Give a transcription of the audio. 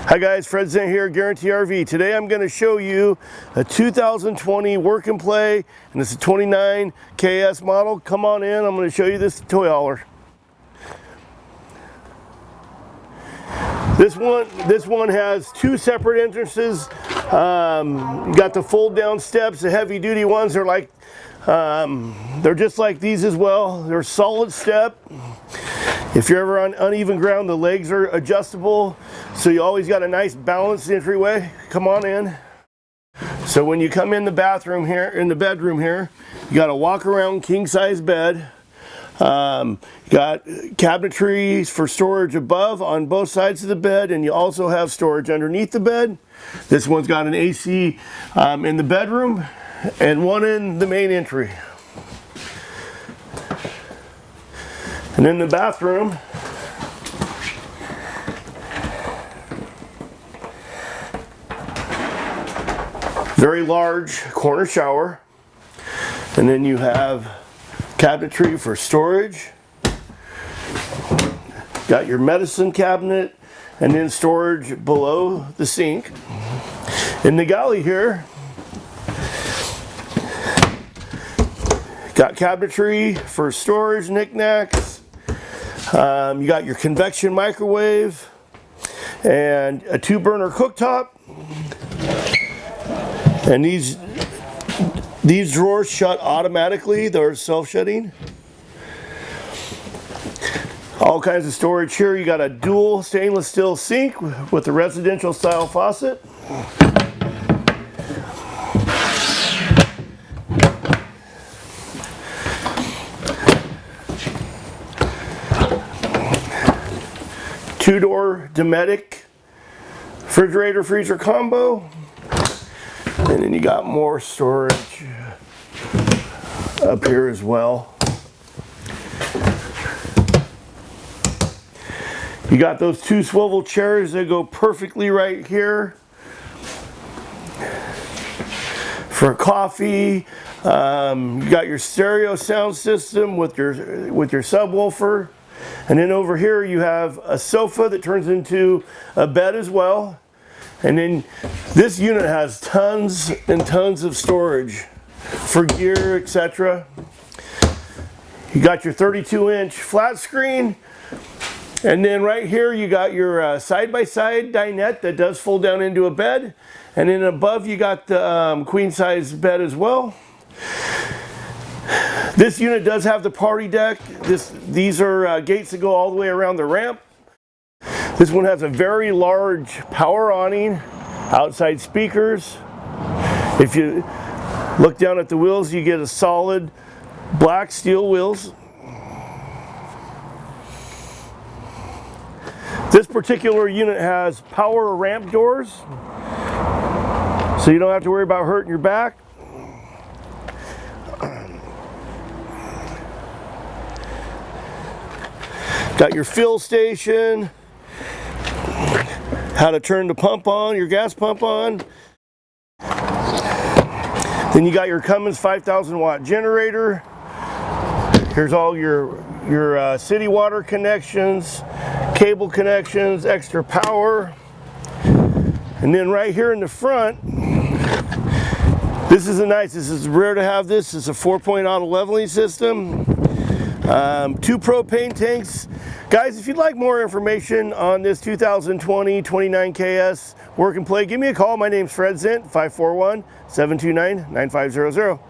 Hi guys, Fred.Zent here, Guaranty RV. Today I'm going to show you a 2020 work and play, and it's a 29 KS model. Come on in, I'm going to show you this toy hauler. This one has two separate entrances. You got the fold down steps. The heavy duty ones are like, they're just like these as well. They're solid step. If you're ever on uneven ground, the legs are adjustable, so you always got a nice balanced entryway. Come on in. So when you come in the bathroom here, in the bedroom here, you got a walk around king size bed. You got cabinetry for storage above on both sides of the bed, and you also have storage underneath the bed. This one's got an AC in the bedroom and one in the main entry. And in the bathroom, very large corner shower. And then you have cabinetry for storage. Got your medicine cabinet and then storage below the sink. In the galley here, got cabinetry for storage knickknacks. You got your convection microwave and a 2-burner cooktop. And these drawers shut automatically. They're self-shutting. All kinds of storage here. You got a dual stainless steel sink with a residential style faucet. Two-door Dometic refrigerator freezer combo. And then you got more storage up here as well. You got those two swivel chairs that go perfectly right here for coffee. You got your stereo sound system with your subwoofer. And then over here you have a sofa that turns into a bed as well. And then this unit has tons and tons of storage for gear, etc. You got your 32-inch flat screen. And then right here you got your side-by-side dinette that does fold down into a bed. And then above you got the queen-size bed as well. This unit does have the party deck. These are gates that go all the way around the ramp. This one has a very large power awning, outside speakers. If you look down at the wheels, you get a solid black steel wheels. This particular unit has power ramp doors, so you don't have to worry about hurting your back. Got your fill station, how to turn the pump on, your gas pump on. Then you got your Cummins 5,000 watt generator. Here's all your city water connections, cable connections, extra power. And then right here in the front, this is rare to have this. It's a 4-point auto leveling system. 2 propane tanks. Guys, if you'd like more information on this 2020 29 KS work and play, give me a call. My name's Fred.Zent, 541-729-9500.